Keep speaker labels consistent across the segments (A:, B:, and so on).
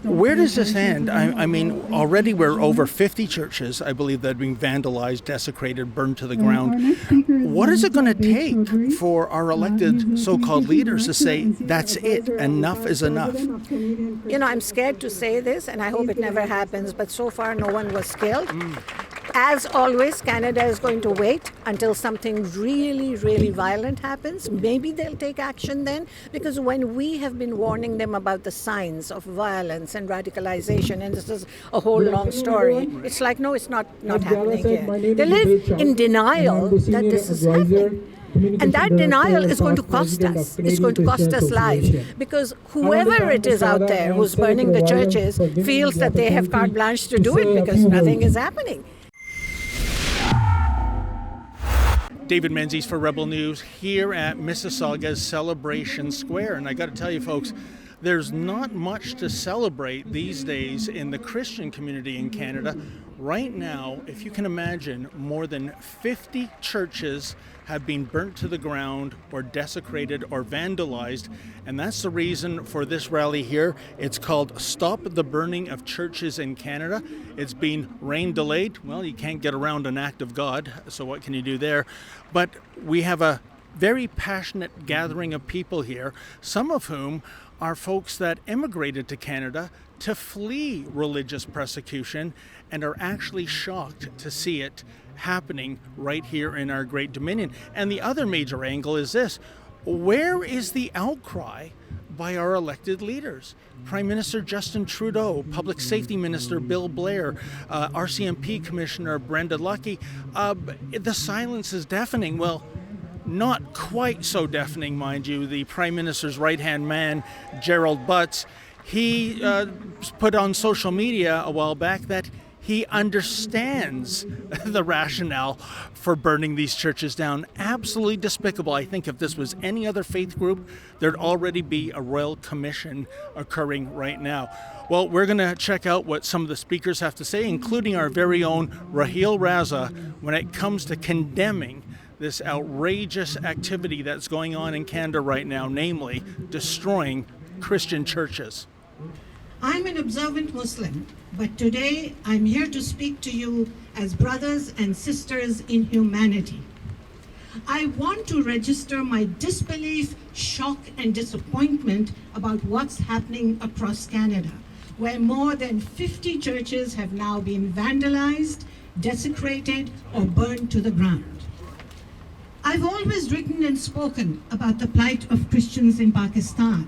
A: Where does this end? I mean, already we're over 50 churches, I believe, that have been vandalized, desecrated, burned to the ground. What is it going to take for our elected so-called leaders to say, that's it, enough is enough?
B: You know, I'm scared to say this, and I hope it never happens, but so far no one was killed. As always, Canada is going to wait until something really, really violent happens. Maybe they'll take action then, because when we have been warning them about the signs of violence and radicalization, and this is a whole long story, it's like, no, it's not happening here. They live in denial that this is happening. And that denial is going to cost us. It's going to cost us lives. Because whoever it is out there who's burning the churches feels that they have carte blanche to do it because nothing is happening.
A: David Menzies for Rebel News here at Mississauga's Celebration Square. And I got to tell you, folks, there's not much to celebrate these days in the Christian community in Canada. Right now, if you can imagine, more than 50 churches have been burnt to the ground or desecrated or vandalized. And that's the reason for this rally here. It's called Stop the Burning of Churches in Canada. It's been rain delayed. Well, you can't get around an act of God, so what can you do there? But we have a very passionate gathering of people here, some of whom are folks that immigrated to Canada to flee religious persecution and are actually shocked to see it happening right here in our great Dominion. And the other major angle is this: where is the outcry by our elected leaders? Prime Minister Justin Trudeau, Public Safety Minister Bill Blair, RCMP Commissioner Brenda Lucki. The silence is deafening. Well, not quite so deafening, mind you. The Prime Minister's right-hand man, Gerald Butts, he put on social media a while back that he understands the rationale for burning these churches down. Absolutely despicable. I think if this was any other faith group, there'd already be a royal commission occurring right now. Well, we're going to check out what some of the speakers have to say, including our very own Raheel Raza, when it comes to condemning this outrageous activity that's going on in Canada right now, namely destroying Christian churches.
C: I'm an observant Muslim, but today I'm here to speak to you as brothers and sisters in humanity. I want to register my disbelief, shock, and disappointment about what's happening across Canada, where more than 50 churches have now been vandalized, desecrated, or burned to the ground. I've always written and spoken about the plight of Christians in Pakistan.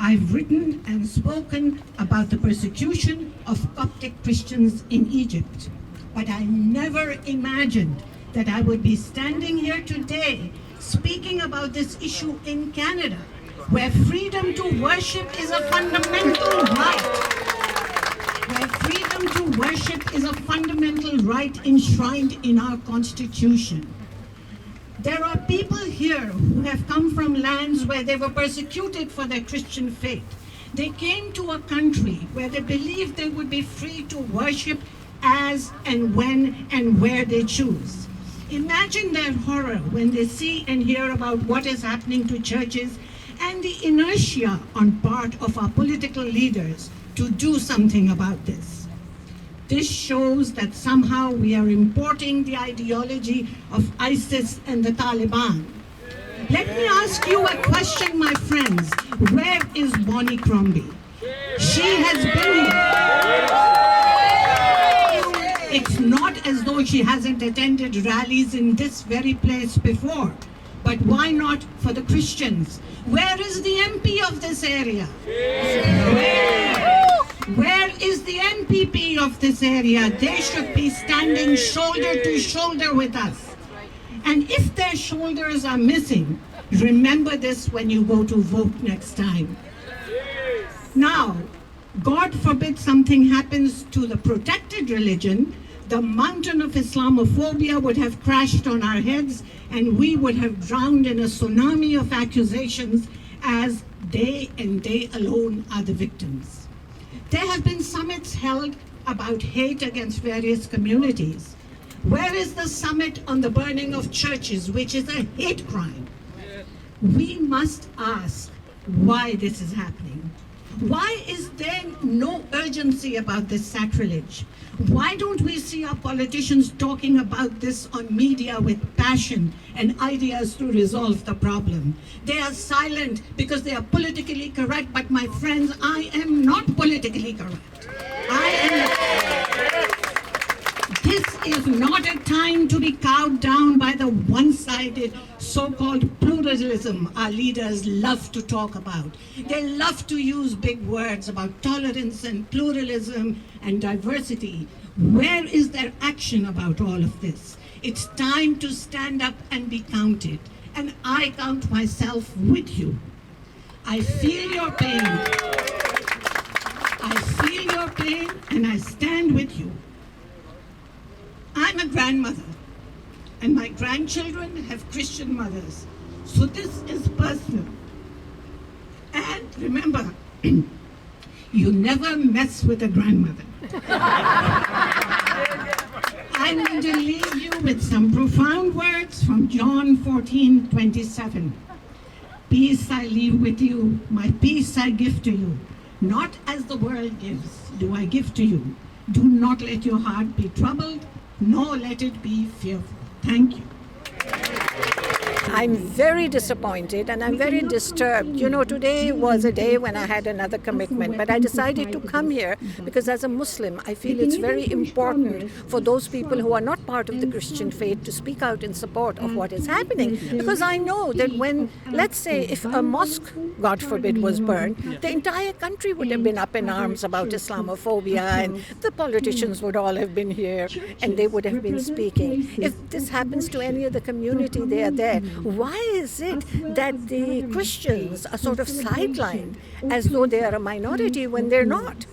C: I've written and spoken about the persecution of Coptic Christians in Egypt. But I never imagined that I would be standing here today speaking about this issue in Canada, where freedom to worship is a fundamental right. Where freedom to worship is a fundamental right enshrined in our Constitution. There are people here who have come from lands where they were persecuted for their Christian faith. They came to a country where they believed they would be free to worship as and when and where they choose. Imagine their horror when they see and hear about what is happening to churches and the inertia on part of our political leaders to do something about this. This shows that somehow we are importing the ideology of ISIS and the Taliban. Let me ask you a question, my friends. Where is Bonnie Crombie? She has been here. It's not as though she hasn't attended rallies in this very place before. But why not for the Christians? Where is the MP of this area? Where is the MPP of this area? They should be standing shoulder to shoulder with us. And if their shoulders are missing, remember this when you go to vote next time. Now, God forbid something happens to the protected religion, the mountain of Islamophobia would have crashed on our heads and we would have drowned in a tsunami of accusations as they and they alone are the victims. There have been summits held about hate against various communities. Where is the summit on the burning of churches, which is a hate crime? We must ask why this is happening. Why is there no urgency about this sacrilege? Why don't we see our politicians talking about this on media with passion and ideas to resolve the problem? They are silent because they are politically correct, but my friends, I am not politically correct. This is not a time to be cowed down by the one-sided so-called pluralism our leaders love to talk about. They love to use big words about tolerance and pluralism and diversity. Where is their action about all of this? It's time to stand up and be counted. And I count myself with you. I feel your pain. I feel your pain and I stand with you. I'm a grandmother, and my grandchildren have Christian mothers. So this is personal. And remember, you never mess with a grandmother. I'm going to leave you with some profound words from John 14:27. Peace I leave with you, my peace I give to you. Not as the world gives, do I give to you. Do not let your heart be troubled, nor let it be fearful. Thank you.
B: I'm very disappointed and I'm very disturbed. You know, today was a day when I had another commitment, but I decided to come here because as a Muslim, I feel it's very important for those people who are not part of the Christian faith to speak out in support of what is happening. Because I know that when, let's say, if a mosque, God forbid, was burned, the entire country would have been up in arms about Islamophobia and the politicians would all have been here and they would have been speaking. If this happens to any other community, they are there. Why is it that the Christians are sort of sidelined as though they are a minority when they're not?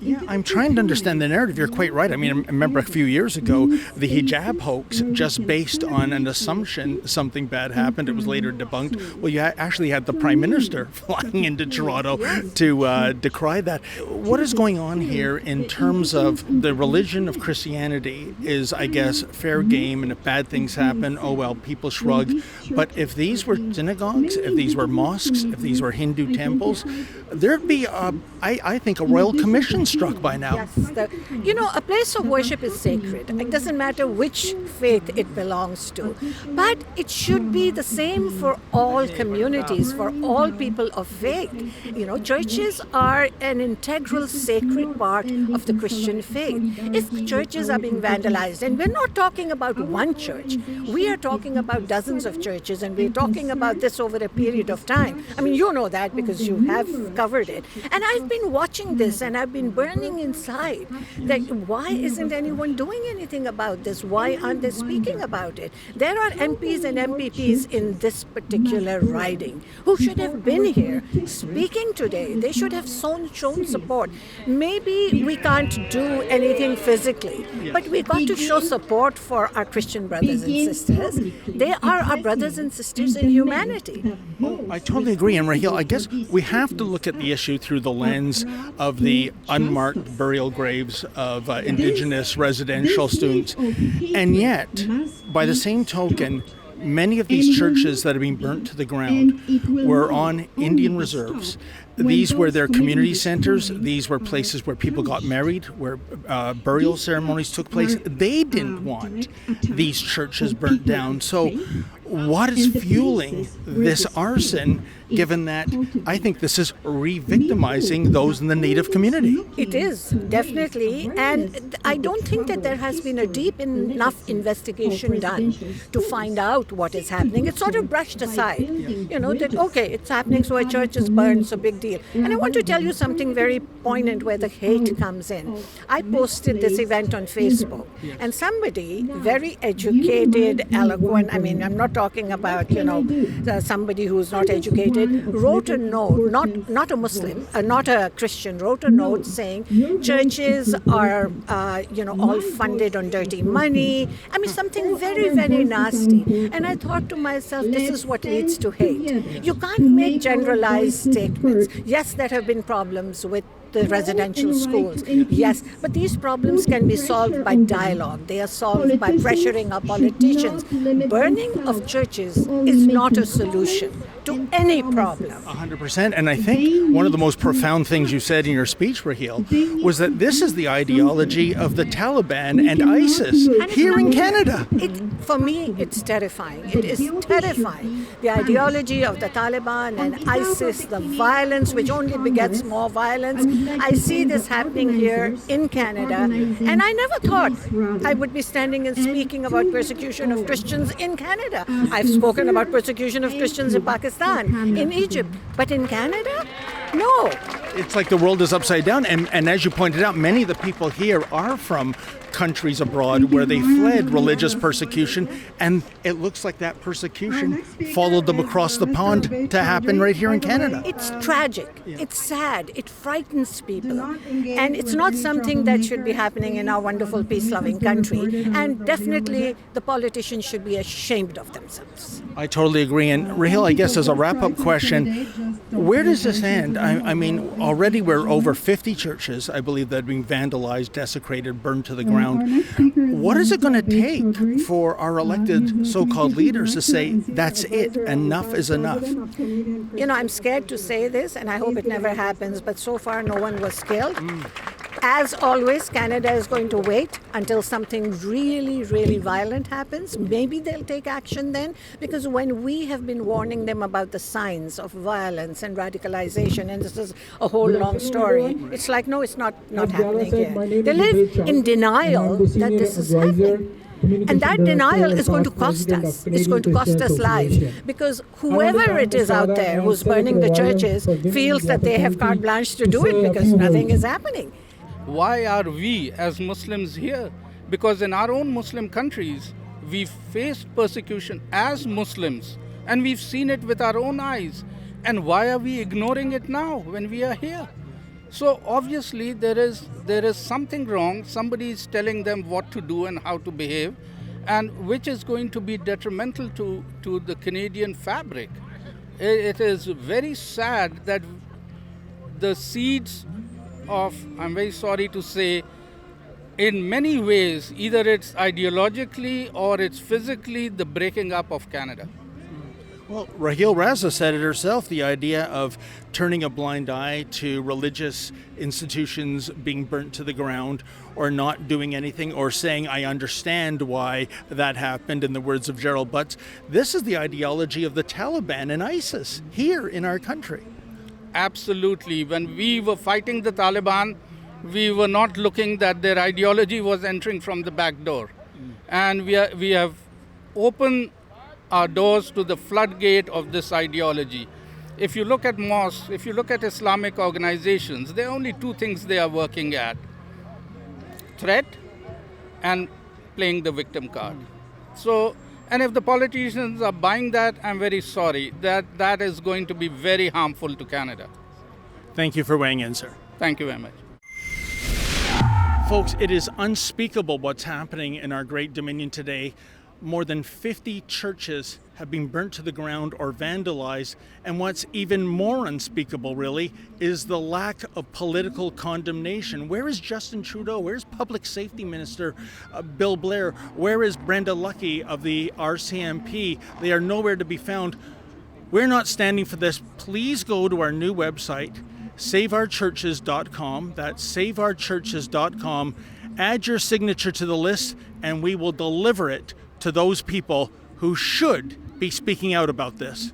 A: Yeah, I'm trying to understand the narrative. You're quite right. I mean, I remember a few years ago, the hijab hoax, just based on an assumption something bad happened. It was later debunked. Well, you actually had the Prime Minister flying into Toronto to decry that. What is going on here in terms of the religion of Christianity is, I guess, fair game, and if bad things happen, oh well, people shrug. But if these were synagogues, if these were mosques, if these were Hindu temples, there'd be, I think, a royal commission struck by now.
B: Yes, a place of worship is sacred. It doesn't matter which faith it belongs to. But it should be the same for all communities, for all people of faith. You know, churches are an integral, sacred part of the Christian faith. If churches are being vandalized, and we're not talking about one church, we are talking about dozens of churches, and we're talking about this over a period of time. I mean, you know that because you have covered it. And I've been watching this, and I've been burning inside that why isn't anyone doing anything about this? Why aren't they speaking about it? There are MPs and MPPs in this particular riding who should have been here speaking today. They should have shown support. Maybe we can't do anything physically, but we got to show support for our Christian brothers and sisters. They are our brothers and sisters in humanity.
A: I totally agree. And Raheel, I guess we have to look at the issue through the lens of the unmarked burial graves of Indigenous residential students. And yet, by the same token, many of these churches that have been burnt to the ground were on Indian reserves. These were their community centers. These were places where people got married, where burial ceremonies took place. They didn't want these churches burnt down. So what is fueling this arson, given that I think this is re-victimizing those in the Native community?
B: It is, definitely. And I don't think that there has been a deep enough investigation done to find out what is happening. It's sort of brushed aside. You know, that, okay, it's happening, so a church is burned, so big deal. And I want to tell you something very poignant where the hate comes in. I posted this event on Facebook, and somebody, very educated, eloquent, I mean, I'm not talking about, somebody who's not educated, wrote a note, not a Muslim, not a Christian, wrote a note saying churches are, all funded on dirty money. I mean, something very, very nasty. And I thought to myself, this is what leads to hate. You can't make generalized statements. Yes, there have been problems with the residential schools. Yes, but these problems can be solved by dialogue. They are solved by pressuring our politicians. Burning of churches is not a solution. to any problem.
A: 100%. And I think one of the most profound things you said in your speech, Raheel, was that this is the ideology of the Taliban and ISIS here in Canada.
B: For me, it's terrifying. It is terrifying. The ideology of the Taliban and ISIS, the violence which only begets more violence. I see this happening here in Canada, and I never thought I would be standing and speaking about persecution of Christians in Canada. I've spoken about persecution of Christians in Pakistan, in Egypt, but in Canada? No.
A: It's like the world is upside down. And as you pointed out, many of the people here are from countries abroad where they fled religious persecution, and it looks like that persecution followed them across the pond to happen right here in Canada.
B: It's tragic. It's sad. It frightens people. And it's not something that should be happening in our wonderful, peace-loving country. And definitely the politicians should be ashamed of themselves.
A: I totally agree. And Raheel, I guess as a wrap-up question, where does this end? I mean, already we're over 50 churches, I believe, that have been vandalized, desecrated, burned to the ground. What is it going to take for our elected so-called leaders to say, that's it, enough is enough?
B: You know, I'm scared to say this, and I hope it never happens, but so far no one was killed. As always, Canada is going to wait until something really, really violent happens. Maybe they'll take action then, because when we have been warning them about the signs of violence and radicalization, and this is a whole long story, it's like, no, it's not happening here. They live in denial that this is happening. And that denial is going to cost us. It's going to cost us lives. Because whoever it is out there who's burning the churches feels that they have carte blanche to do it because nothing is happening.
D: Why are we as Muslims here? Because in our own Muslim countries, we've faced persecution as Muslims, and we've seen it with our own eyes. And why are we ignoring it now when we are here? So obviously there is something wrong. Somebody is telling them what to do and how to behave, and which is going to be detrimental to the Canadian fabric. It is very sad that the seeds of, I'm very sorry to say, in many ways, either it's ideologically or it's physically the breaking up of Canada.
A: Well, Raheel Raza said it herself, the idea of turning a blind eye to religious institutions being burnt to the ground or not doing anything or saying, I understand why that happened, in the words of Gerald Butts. This is the ideology of the Taliban and ISIS here in our country.
D: Absolutely. When we were fighting the Taliban, we were not looking that their ideology was entering from the back door. And we have opened our doors to the floodgate of this ideology. If you look at mosques, if you look at Islamic organizations, there are only two things they are working at: threat and playing the victim card. So, and if the politicians are buying that, I'm very sorry. That is going to be very harmful to Canada.
A: Thank you for weighing in, sir.
D: Thank you very much.
A: Folks, it is unspeakable what's happening in our great Dominion today. More than 50 churches have been burnt to the ground or vandalized. And what's even more unspeakable, really, is the lack of political condemnation. Where is Justin Trudeau? Where's Public Safety Minister Bill Blair? Where is Brenda Lucki of the RCMP? They are nowhere to be found. We're not standing for this. Please go to our new website, saveourchurches.com. That's saveourchurches.com. Add your signature to the list, and we will deliver it to those people who should be speaking out about this.